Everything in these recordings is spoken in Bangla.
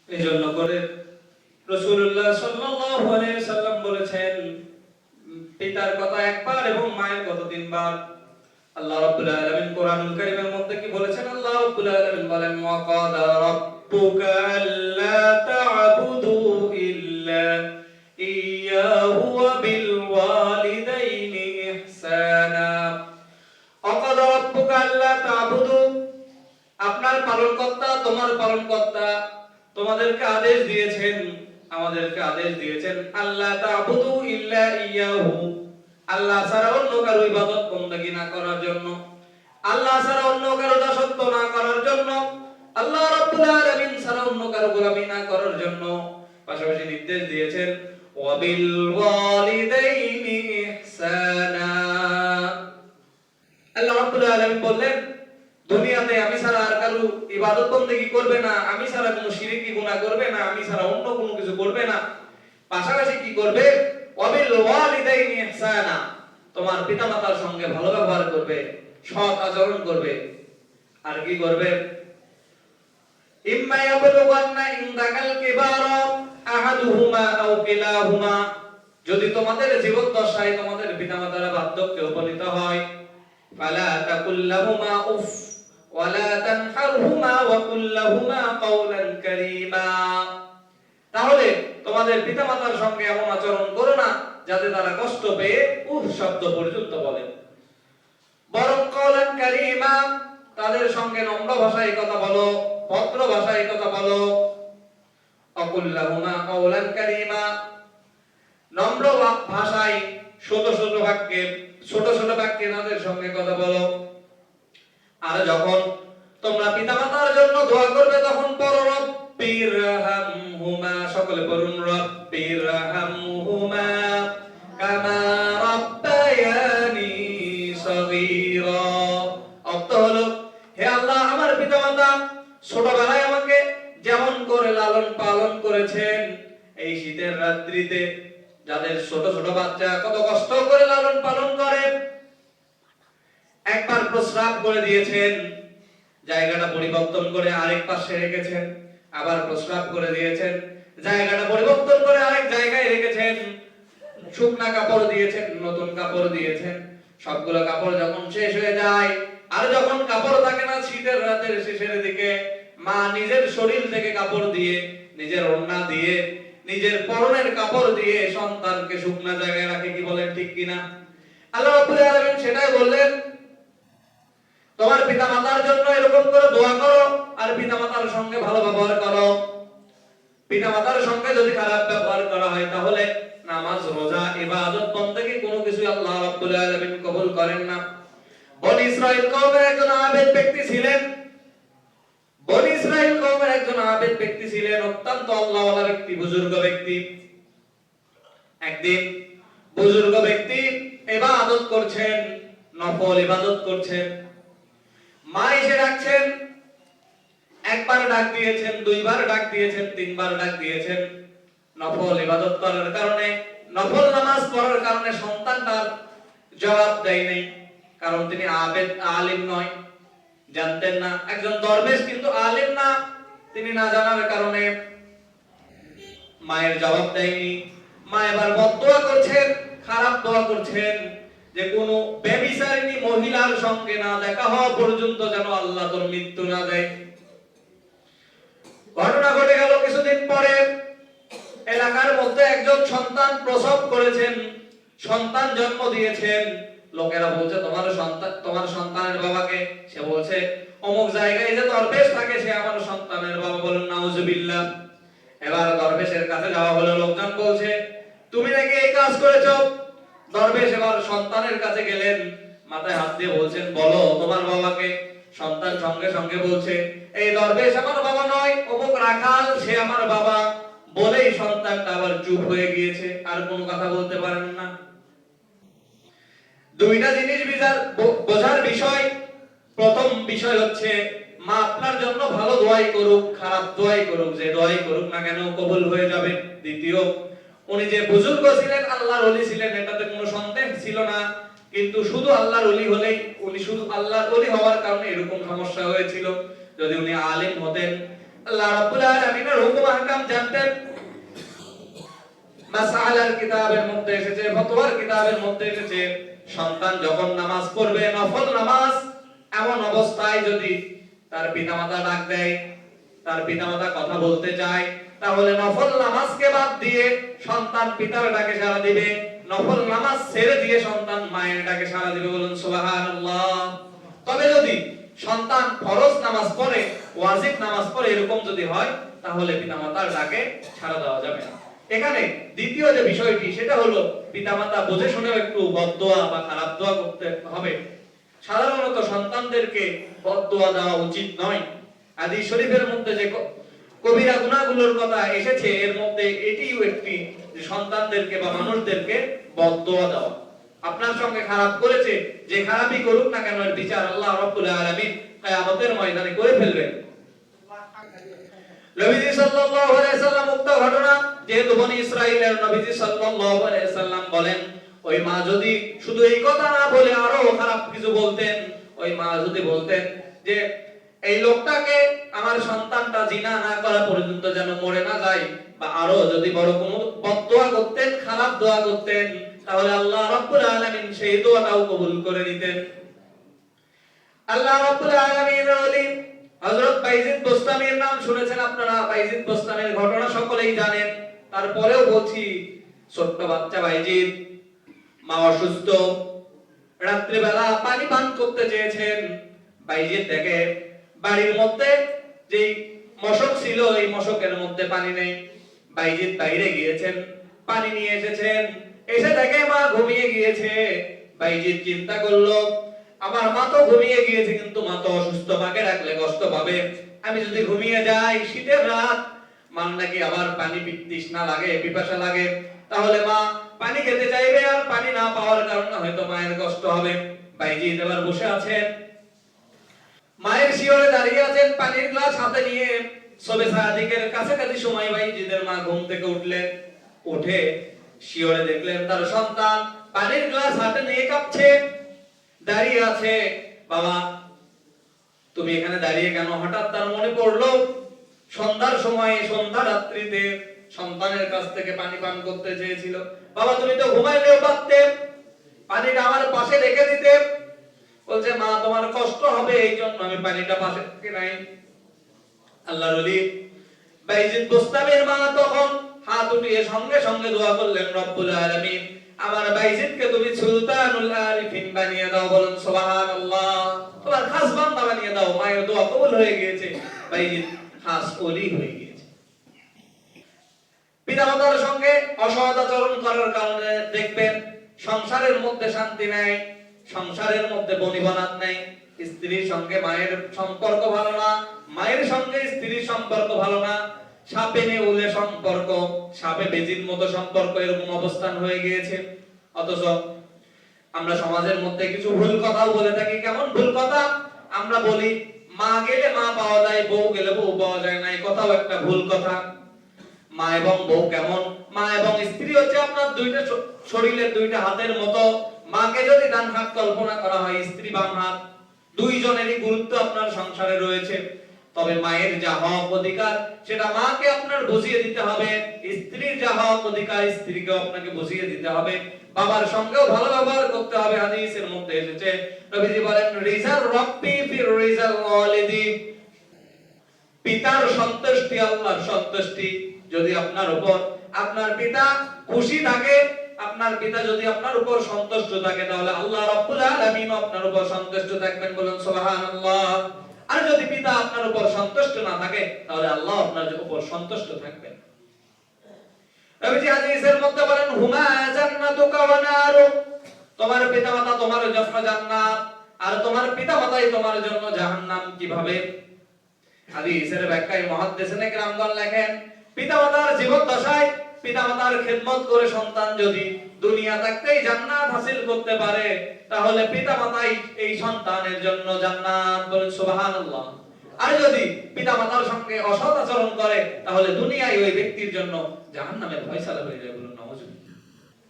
এজন্য করে রাসূলুল্লাহ সাল্লাল্লাহু আলাইহি সাল্লাম বলেছেন, পিতার কথা একবার এবং মায়ের কথা তিনবার। আল্লাহ রাব্বুল আলামিন কোরআনুল কারীমের মধ্যে কি বলেছেন? আল্লাহ রাব্বুল আলামিন বলেন, ওয়া ক্বাদা রাব্বুকা আল্লা তা'বুদু ইল্লা ইয়্যাহু ওয়া বিল ওয়ালিদাইনি ইহসানা। ওয়া ক্বাদা রাব্বুকা আল্লা তা'বুদু, আপনার পালনকর্তা, তোমার পালনকর্তা তোমাদেরকে আদেশ দিয়েছেন, আমাদেরকে আদেশ দিয়েছেন, আল্লাহ তা'বুদু ইল্লা ইয়াহু, আল্লাহ ছাড়া অন্য কারো ইবাদত বন্দেগী না করার জন্য, আল্লাহ ছাড়া অন্য কারো দাসত্ব না করার জন্য, আল্লাহ রাব্বুল আলামিন ছাড়া অন্য কারো গোলামি না করার জন্য। পাশাপাশি নির্দেশ দিয়েছেন, ওয়া বিল ওয়ালিদাইনি ইহসানা। আল্লাহ রাব্বুল আলামিন বললেন, দুনিয়াতে আমি ছাড়া আর কারো ইবাদত বন্দেগী করবে না, আমি ছাড়া কোনো শিরকি গুনাহ করবে না, আমি ছাড়া অন্য কোনো কিছু করবে না। পাশাপাশি কি করবে? ওয়াবিল ওয়ালিদাইনি ইহসানা, তোমার পিতামাতার সঙ্গে ভালো ব্যবহার করবে, সৎ আচরণ করবে। আর কি করবে? ইম্মা ইয়াবলুগান্না ইনদাকাল কিবারা আহাদুহুমা আও কিলাহুমা, যদি তোমাদের জীবদ্দশায় তোমাদের পিতামাতারা বার্ধক্যে উপনীত হয়, ফালা তাকুল লাহুমা উফ ওয়ালা তানহারহুমা ওয়া কুল লাহুমা কাওলান কারীমা, তাহলে তোমাদের পিতামাতার সঙ্গে এমন আচরণ করো না যাতে তারা কষ্ট পেয়ে উফ শব্দ পর্যন্ত বলে, বরং কাওলান কারীমা, তাদের সঙ্গে নম্র ভাষায় কথা বলো, ভদ্র ভাষায় কথা বলো। আকুল লাহুমা কাওলান কারীমা, নম্র ভাষায় ছোট ছোট বাক্যে তাদের সঙ্গে কথা বলো। আর যখন তোমরা পিতামাতার জন্য দোয়া করবে তখন পড়ো রব্বিরহামহুমা, সকলে পড়ুন রব্বিরহামহুমা কামা রাব্বায়ানি সগীরা। অর্থ হলো, হে আল্লাহ, আমার পিতামাতা ছোটবেলায় আমাকে যেমন করে লালন পালন করেছেন, এই শীতের রাত্রিতে যাদের ছোট ছোট বাচ্চা কত কষ্ট করে লালন পালন করে, একবার প্রস্রাব করে দিয়েছেন, জায়গাটা পরিবর্তন করে আরেক পাশে রেখেছেন, আবার প্রস্রাব করে দিয়েছেন, জায়গাটা পরিবর্তন করে আরেক জায়গায় রেখেছেন, শুকনা কাপড় দিয়েছেন, নতুন কাপড় দিয়েছেন, সবগুলো কাপড় যখন শেষ হয়ে যায়, আর যখন কাপড় থাকে না শীতের রাতের শেষের দিকে, মা নিজের শরীর থেকে কাপড় দিয়ে, নিজের ওড়না দিয়ে, নিজের পরনের কাপড় দিয়ে সন্তানকে শুকনা জায়গায় রাখে। কি বলেন, ঠিক কিনা? আল্লাহ রাব্বুল আলামিন সেটাই বললেন, তোমার পিতামাতার জন্য এরকম করে দোয়া করো আর পিতামাতার সঙ্গে ভালো ব্যবহার করো। পিতামাতার সঙ্গে যদি খারাপ ব্যবহার করা হয় তাহলে নামাজ, রোজা, ইবাদত বন্দেগী কোনো কিছু আল্লাহ রাব্বুল আলামিন কবুল করেন না। বনি ইসরাইল কওমের একজন আবেদ ব্যক্তি ছিলেন, বনি ইসরাইল কওমের একজন আবেদ ব্যক্তি ছিলেন, অত্যন্ত আল্লাহওয়ালা ব্যক্তি, বুজুর্গ ব্যক্তি। একদিন বুজুর্গ ব্যক্তি ইবাদত করছেন, নফল ইবাদত করছেন, মা এসে ডাকছেন, একবার ডাক দিয়েছেন, দুইবার ডাক দিয়েছেন, তিনবার ডাক দিয়েছেন। নফল ইবাদত করার কারণে, নফল নামাজ পড়ার কারণে সন্তানটার জবাব দেয় নাই, কারণ তিনি আবেদ, আলিম নয়, জানতেন না। একজন দরবেশ কিন্তু আলিম না, তিনি না জানার কারণে মায়ের জবাব দেয়নি। মা এবার বদদোয়া করছেন, খারাপ দোয়া করছেন, যে কোনো ব্যভিচারিণী মহিলার সঙ্গে না দেখা হওয়া পর্যন্ত যেন আল্লাহ তোর মৃত্যু না দেয়। ঘটনা ঘটে গেল কিছুদিন পরে, এলাকার মধ্যে একজন সন্তান প্রসব করেছেন, সন্তান জন্ম দিয়েছেন। লোকেরা বলছে, তোমার সন্তানের বাবাকে? সে বলছে, অমুক জায়গায় যে দরবেশ থাকে সে আমার সন্তানের বাবা। বলেন নাউজুবিল্লাহ। এবার দরবেশের কাছে যাওয়া হলো, লোকজন বলছে, তুমি নাকি এই কাজ করেছো। দরবেশ এবার সন্তানের কাছে গেলেন, মাথায় হাত দিয়ে বলছেন, বলো তোমার বাবাকে। সন্তান সঙ্গে সঙ্গে বলছে, এই দরবেশ আমার বাবা নয়, অমুক রাখাল সে আমার বাবা। বলেই সন্তানটা আবার চুপ হয়ে গিয়েছে, আর কোনো কথা বলতে পারেন না। দুইটা জিনিস বোঝার বিষয়। প্রথম বিষয় হচ্ছে, মা আপনার জন্য ভালো দোয়াই করুক, খারাপ দোয়াই করুক, যে দোয়াই করুক না কেন কবুল হয়ে যাবে। দ্বিতীয়, উনি যে বুজুর্গ ছিলেন, আল্লাহর ওলি ছিলেন, এটাতে কোনো সন্দেহ ছিল না, কিন্তু শুধু আল্লাহর ওলি হলেই, উনি শুধু আল্লাহর ওলি হওয়ার কারণে এরকম সমস্যা হয়েছিল। যদি উনি আলিম হতেন আল্লাহ রাব্বুল আলামিনের হুকুম আহকাম জানতেন। মাসআলার কিতাবের মধ্যে এসেছে, ফতোয়ার কিতাবের মধ্যে এসেছে, সন্তান যখন নামাজ পড়বে, নফল নামাজ, এমন অবস্থায় যদি তার পিতামাতা ডাক দেয়, তার পিতামাতা কথা বলতে চায়, তাহলে নফল নামাজকে বাদ দিয়ে সন্তান পিতার ডাকে সাড়া দিবে, নফল নামাজ ছেড়ে দিয়ে সন্তান মায়ের ডাকে সাড়া দিবে। বলুন সুবহানাল্লাহ। তবে যদি সন্তান ফরজ নামাজ পড়ে, ওয়াজিব নামাজ পড়ে, এরকম যদি হয়, তাহলে পিতামাতার ডাকে সাড়া দেওয়া যাবে না। এখানে দ্বিতীয় যে বিষয়টি, সেটা হলো পিতামাতা বুঝে শুনে একটু বদদোয়া বা খারাপ দোয়া করতে হবে। সাধারণত সন্তানদেরকে বদদোয়া দেওয়া উচিত নয়। হাদিস শরীফের মধ্যে যে কবিরা গুনাহগুলোর কথা এসেছে, এর মধ্যে এটিও একটি, যে সন্তানদেরকে বা মানুষদেরকে বদদোয়া দেওয়া। আপনার সঙ্গে খারাপ করেছে, যে খারাপই করুক না কেন, এর বিচার আল্লাহ রাব্বুল আলামিন কিয়ামতের ময়দানে করে ফেলবেন। নবীজি সাল্লাল্লাহু আলাইহি সাল্লাম উক্ত ঘটনা, যেহেতু বনি ইসরাইলের নবীজি সাল্লাল্লাহু আলাইহি সাল্লাম বলেন, ওই মা যদি শুধু এই কথা না বলে আরো খারাপ কিছু বলতেন, ওই মা যদি বলতেন যে এই লোকটাকে, আমার সন্তানটা জিনা না করা পর্যন্ত যেন মরে না যায়, বা আরো যদি বড় কোনো বদদোয়া করতেন, খারাপ দোয়া করতেন, তাহলে আল্লাহ রাব্বুল আলামিন সেই দোয়াটাও কবুল করে নিতেন। আল্লাহ রাব্বুল আলামিনের ওলি হযরত বাইজিদ বোস্তামীর নাম শুনেছেন আপনারা। বাইজিদ বোস্তামীর ঘটনা সকলেই জানেন, তারপরেও বলছি। ছোট্ট বাচ্চা বাইজিদ, মা অসুস্থ, রাত্রি বেলা পানি পান করতে চেয়েছেন। বাইজিদ দেখে বাড়ির মধ্যে যে মশক ছিল, এই মশকের মধ্যে পানি নেই। বাইজিদ বাইরে গিয়েছেন, পানি নিয়ে এসেছেন, এসে দেখে মা ঘুমিয়ে গিয়েছে। বাইজিদ চিন্তা করলো, আমার মা তো ঘুমিয়ে গিয়েছে, কিন্তু মা তো অসুস্থ, মাকে ডাকলে কষ্ট পাবে, আমি যদি ঘুমিয়ে যাই, শীতের রাত, মান নাকি আবার পানি তৃষ্ণা লাগে, পিপাসা লাগে, তাহলে মা পানি খেতে চাইবে, আর পানি না পাওয়ার কারণে হয়তো মায়ের কষ্ট হবে। বাইজিদ এবার বসে আছেন, মায়ের শিয়রে দাঁড়িয়ে আছেন, পানির গ্লাস হাতে নিয়ে। সবে সাদিকের কাছাকাছি সময় বাইজিদের মা ঘুম থেকে উঠলেন, উঠে শিয়রে দেখলেন তার সন্তান পানির গ্লাস হাতে নিয়ে কাঁপছে, দাঁড়িয়ে আছে। বাবা, তুমি এখানে দাঁড়িয়ে কেন? হঠাৎ তার মনে পড়লো সন্ধ্যার সময়, সন্ধ্যা রাত্রিতে সন্তানের কাছ থেকে পানি পান করতে চেয়েছিল। বাবা, তুমি তো ঘুমাইলেও পারতে, পানিটা আমার পাশে রেখে দিতে। বলছে, মা তোমার কষ্ট হবে, এই জন্য আমি পানিটা পাশে রেখে নাই। আল্লাহর ওলি বাইজিদ বোস্তামীর মা তখন হাত উঠিয়ে সঙ্গে সঙ্গে দোয়া করলেন, রব্বুল আলামিন, আমার বাইজিদকে তুমি সুলতানুল আরিফিন বানিয়ে দাও। বলুন সুবহানাল্লাহ। তোমার খাস বান্দা বানিয়ে দাও। মায়ের দোয়া কবুল হয়ে গিয়েছে, বাইজিদ খাস ওলি হয়ে গিয়েছে। পিতামাতার সঙ্গে অসৎ আচরণ করার কারণে দেখবেন সংসারের মধ্যে শান্তি নাই, সংসারের মধ্যে বনিবনাত নাই। স্ত্রীর সঙ্গে মায়ের সম্পর্ক ভালো না, মায়ের সঙ্গে স্ত্রীর সম্পর্ক ভালো না, সাপে নেউলে সম্পর্ক, সাপে বেজির মতো সম্পর্ক, এরকম অবস্থান হয়ে গিয়েছে। অথচ আমরা সমাজের মধ্যে কিছু ভুল কথাও বলে থাকি। কেমন ভুল কথা? আমরা বলি মা গেলে মা পাওয়া যায়, বউ গেলে বউ পাওয়া যায় না। এই কথাও একটা ভুল কথা। মা এবং বউ কেমন? মা এবং স্ত্রী হচ্ছে আপনার দুইটা শরীরের দুইটা হাতের মতো। মাকে যদি ডান হাত কল্পনা করা হয়, স্ত্রী বাম হাত, দুইজনেরই গুরুত্ব আপনার সংসারে রয়েছে। তবে মায়ের যা হক অধিকার, সেটা মাকে আপনার বুঝিয়ে দিতে হবে। স্ত্রীর যা হক অধিকার, স্ত্রীকে আপনাকে বুঝিয়ে দিতে হবে। বাবার সঙ্গেও ভালো ব্যবহার করতে হবে। হাদিসের মধ্যে এসেছে, নবীজি বলেন, রিজাল রাব্বি ফির রিজাল ওয়ালিদি, পিতার সন্তুষ্টি আল্লাহর সন্তুষ্টি। যদি আপনার উপর আপনার পিতা খুশি থাকে, আপনার পিতা যদি আপনার উপর সন্তুষ্ট থাকে, তাহলে আল্লাহ রাব্বুল আলামিন আপনার উপর সন্তুষ্ট থাকবেন। বলুন সুবহানাল্লাহ। আর যদি পিতা আপনার উপর সন্তুষ্ট না থাকে, তাহলে আল্লাহ আপনার উপর সন্তুষ্ট থাকবেন। নবীজি হাদিসের মধ্যে বলেন, হুমা জান্নাতুকা ওয়া নারুক, তোমার পিতামাতা তোমার জন্য জান্নাত, আর তোমার পিতামাতাই তোমার জন্য জাহান্নাম। কিভাবে? হাদিসের ব্যাখ্যায় মুহাদ্দিসিনে কেরামগণ লেখেন, পিতামাতার জীবন দশায় পিতামাতার খেদমত করে সন্তান যদি দুনিয়া থাকতেই জান্নাত হাসিল করতে পারে, তাহলে পিতামাতাই এই সন্তানের জন্য জান্নাত। বলেন সুবহানাল্লাহ। আর যদি পিতামাতার সঙ্গে অসৎ আচরণ করে, তাহলে দুনিয়ায় ওই ব্যক্তির জন্য জাহান্নামের ফয়সালা হয়ে যায়। বলুন নাউজুবিল্লাহ।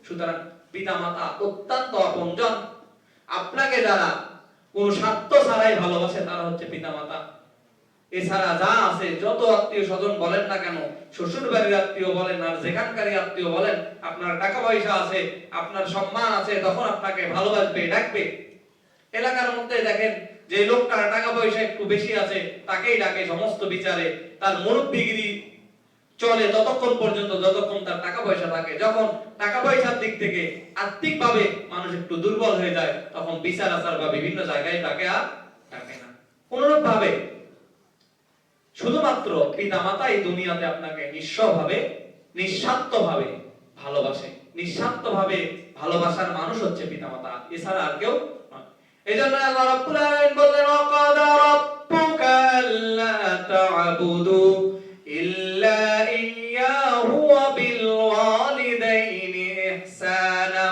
সুতরাং পিতামাতা অত্যন্ত আপনজন। আপনাকে যারা কোন স্বার্থ ছাড়াই ভালোবাসে, তারা হচ্ছে পিতামাতা। এছাড়া যা আছে, যত আত্মীয় স্বজন বলেন না কেন, শ্বশুর বাড়ির আত্মীয় বলেন আর যেখানকারই আত্মীয় বলেন, আপনার টাকা পয়সা আছে, আপনার সম্মান আছে, তখন আপনাকে ভালোবাসবে, ডাকবে। এলাকার মধ্যে দেখেন যে লোকটার টাকা পয়সা একটু বেশি আছে, তাকেই ডাকে সমস্ত বিচারে, তার মুরব্বিগিরি চলে ততক্ষণ পর্যন্ত যতক্ষণ তার টাকা পয়সা থাকে। যখন টাকা পয়সার দিক থেকে আর্থিকভাবে মানুষ একটু দুর্বল হয়ে যায়, তখন বিচার আচার বা বিভিন্ন জায়গায় তাকে আর ডাকে না। অনুরূপ ভাবে শুধুমাত্র পিতামাতা এই দুনিয়াতে আপনাকে নিঃস্বভাবে, নিঃস্বার্থভাবে ভালোবাসে। নিঃস্বার্থভাবে ভালোবাসার মানুষ হচ্ছে পিতামাতা, এছাড়া আর কেউ নয়। এজন্য আল্লাহ রাব্বুল আলামিন বললেন, ওয়াকাদা রাব্বুকা আল্লা তা'বুদু ইল্লা ইয়্যাহু ওয়া বিল ওয়ালিদাইনি ইহসানা।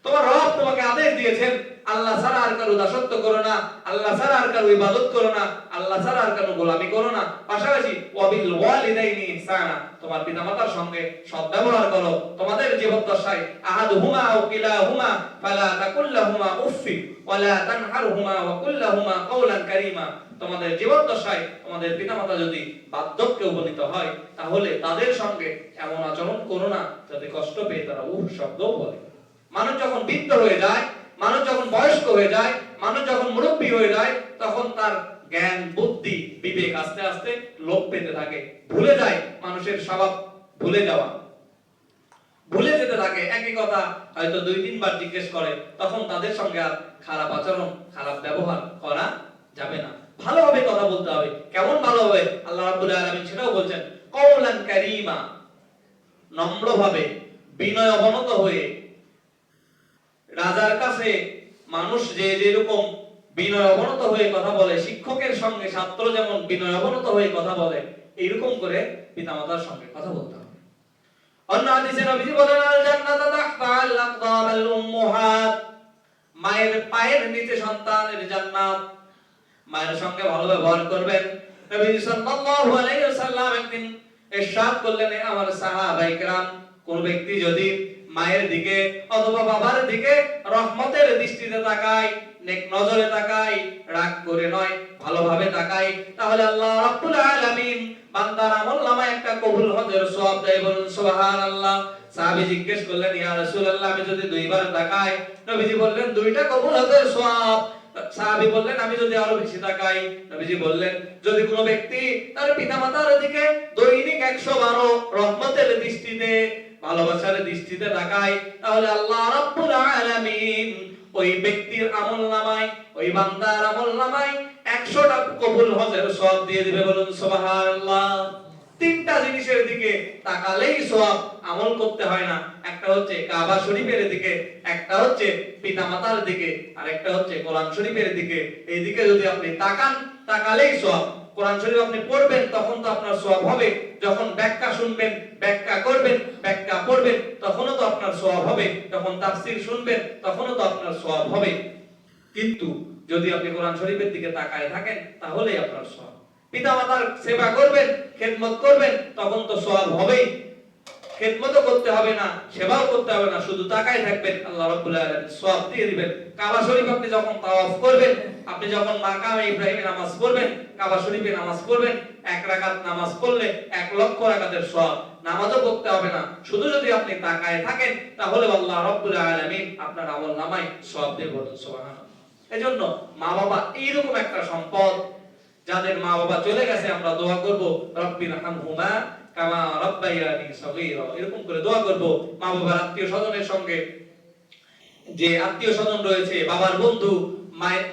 তোমার রব তোমাকে আদেশ দিয়েছেন, আল্লাহ ছাড়া আর কারো দাসত্ব করো না, আল্লাহ ছাড়া আর কারো ইবাদত করো না, আল্লাহ ছাড়া আর কারো গোলামি করো না। পাশাপাশি ওয়াবিল ওয়ালিদাইনি ইহসানা, তোমার পিতামাতার সঙ্গে সদ্ব্যবহার করো। তোমাদের জীবদ্দশায় আহাদুহুমা আও কিলাহুমা ফালা তাকুল লাহুমা উফফি ওয়ালা তানহারহুমা ওয়া কুল লাহুমা কাওলান কারীমা। তোমাদের জীবদ্দশায় তোমাদের পিতামাতা যদি বার্ধক্যে উপনীত হয়, তাহলে তাদের সঙ্গে এমন আচরণ করো না যাতে কষ্ট পেয়ে তারা উফ শব্দও বলে। মানুষ যখন বৃদ্ধ হয়ে যায়, মানুষ যখন বয়স্ক হয়ে যায়, মানুষ যখন মুরব্বী হয়ে যায়, তখন তার জ্ঞান, বুদ্ধি, বিবেক আস্তে আস্তে লোপ পেতে থাকে, ভুলে যায় মানুষের স্বভাব, ভুলে যাওয়া, ভুলে যেতে থাকে। একই কথা হয়তো 2-3 বার জিজ্ঞেস করে, তখন তাদের সঙ্গে আর খারাপ আচরণ, খারাপ ব্যবহার করা যাবে না। ভালোভাবে কথা বলতে হবে। কেমন ভালো হবে? আল্লাহ রাব্বুল আলামিন সেটাও বলছেন, কাওলান কারীমা, নম্রভাবে, বিনয় অবনত হয়ে। রাজার কাছে মানুষ যে যেরকম বিনয় অবনত হয়ে কথা বলে, শিক্ষকের সঙ্গে ছাত্র যেমন বিনয় অবনত হয়ে কথা বলে, এইরকম করে পিতামাতার সঙ্গে কথা বলতে হবে। অন্য হাদিসে নবীজি বলেন, আল জান্নাতু তাহতা আল আকদাম আল উম্মাহাত, মায়ের পায়ের নিচে সন্তানের জান্নাত। মায়ের সঙ্গে ভালো ব্যবহার করবেন। নবীজি সাল্লাল্লাহু আলাইহি ওয়াসাল্লাম একদিন ইরশাদ করলেন, আমার সাহাবায়ে কেরাম, কোন ব্যক্তি যদি মায়ের দিকে অথবা বাবার দিকে রহমতের দৃষ্টিতে তাকায়, নেক নজরে তাকায়, রাগ করে নয়, ভালোভাবে তাকায়, তাহলে আল্লাহ রাব্বুল আলামিন বান্দার আমলনামায় একটা কবুল হজের সওয়াব দেয়। বলুন সুবহানাল্লাহ। সাহাবী জিজ্ঞেস করলেন, ইয়া রাসূলুল্লাহ, আমি যদি 2 বার তাকাই? নবীজি বললেন, 2টা কবুল হজের সওয়াব। সাহাবী বললেন, আমি যদি আরো বেশি তাকাই? নবীজি বললেন, যদি কোনো ব্যক্তি তার পিতামাতার দিকে দৈনিক 112 রহমতের দৃষ্টিতে, ভালোবাসার দৃষ্টিতে তাকায়, তাহলে আল্লাহ রাব্বুল আলামিন ওই ব্যক্তির আমলনামায়, ওই বান্দার আমলনামায় 100টা কবুল হজের সওয়াব দিয়ে দিবে। বলুন সুবহানাল্লাহ। 3টা জিনিসের দিকে তাকালেই সওয়াব, আমল করতে হয় না। একটা হচ্ছে কাবা শরীফের দিকে, একটা হচ্ছে পিতামাতার দিকে, আর একটা হচ্ছে কোরআন শরীফের দিকে। এই দিকে যদি আপনি তাকান, তাকালেই সওয়াব। কোরআন শরীফ আপনি পড়বেন, তখন তো আপনার সওয়াব হবে। যখন ব্যাখ্যা শুনবেন, ব্যাখ্যা করবেন, ব্যাখ্যা পড়বেন, তখনও তো আপনার সওয়াব হবে। যখন তাফসীর শুনবেন, তখনও তো আপনার সওয়াব হবে। কিন্তু যদি আপনি কোরআন শরীফের দিকে তাকায় থাকেন, তাহলেই আপনার সওয়াব। পিতামাতার সেবা করবেন, খেদমত করবেন, তখন তো সওয়াব হবেই। খেদমতও করতে হবে না, সেবাও করতে হবে না, শুধু তাকায় থাকবেন, আল্লাহ রাব্বুল আলামিন সওয়াব দিয়ে দিবেন। কাবা শরীফ আপনি যখন তাওয়াফ করবেন, আপনি যখন মাকামে ইব্রাহিমে নামাজ পড়বেন, কাবা শরীফে নামাজ পড়বেন, 1 রাকাত নামাজ পড়লে 1 লক্ষ রাকাতের সওয়াব। নামাজও পড়তে হবে না, শুধু যদি আপনি তাকায় থাকেন, তাহলে আল্লাহ রাব্বুল আলামিন আপনার আমলনামায় সওয়াব দিয়ে বলুন সুবহানাল্লাহ। এজন্য মা বাবা এইরকম একটা সম্পদ, যাদের মা বাবা চলে গেছে, আমরা দোয়া করব, রব্বিরহামহুমা কামা রাব্বায়ানি সগীরা, এরকম করে দোয়া করব। মা বাবার আত্মীয় স্বজনের সঙ্গে, যে আত্মীয় স্বজন রয়েছে, বাবার বন্ধু,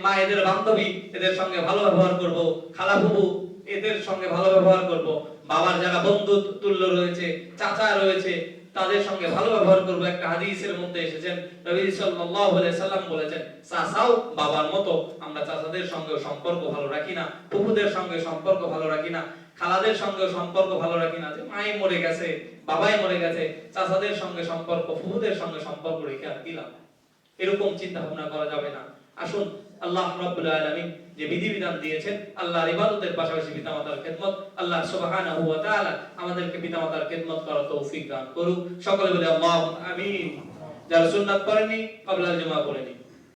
মায়েদের বান্ধবী, এদের সঙ্গে ভালো ব্যবহার করব। খালা ফুফু, এদের সঙ্গে ভালো ব্যবহার করব। বাবার যারা বন্ধু তুল্য রয়েছে, চাচা রয়েছে, তাদের সঙ্গে ভালো ব্যবহার করব। একটা হাদিসের মধ্যে এসেছেন, নবী সাল্লাল্লাহু আলাইহি সাল্লাম বলেছেন, চাচাও বাবার মতো। আমরা চাচাদের সঙ্গে সম্পর্ক ভালো রাখি না, ফুফুদের সঙ্গে সম্পর্ক ভালো রাখি না, খালাদের সঙ্গে সম্পর্ক ভালো রাখি না। যে মাই মরে গেছে, বাবাই মরে গেছে, চাচাদের সঙ্গে সম্পর্ক, ফুফুদের সঙ্গে সম্পর্ক রেখে আর কি লাভ? এরকম চিন্তা ভাবনা করা যাবে না। আসুন, আল্লাহ রাব্বুল আলামিন যে বিধিবিধান দিয়েছেন, আল্লাহর ইবাদতের পাশাপাশি পিতামাতার খেদমত, আল্লাহ সুবহানাহু ওয়া তাআলা আমাদেরকে পিতামাতার খেদমত করার তৌফিক দান করুক। সকলে বলে আল্লাহুম্মা আমিন। যারা সুন্নাত পড়েনি, ক্বাবলাল জুমা পড়েনি।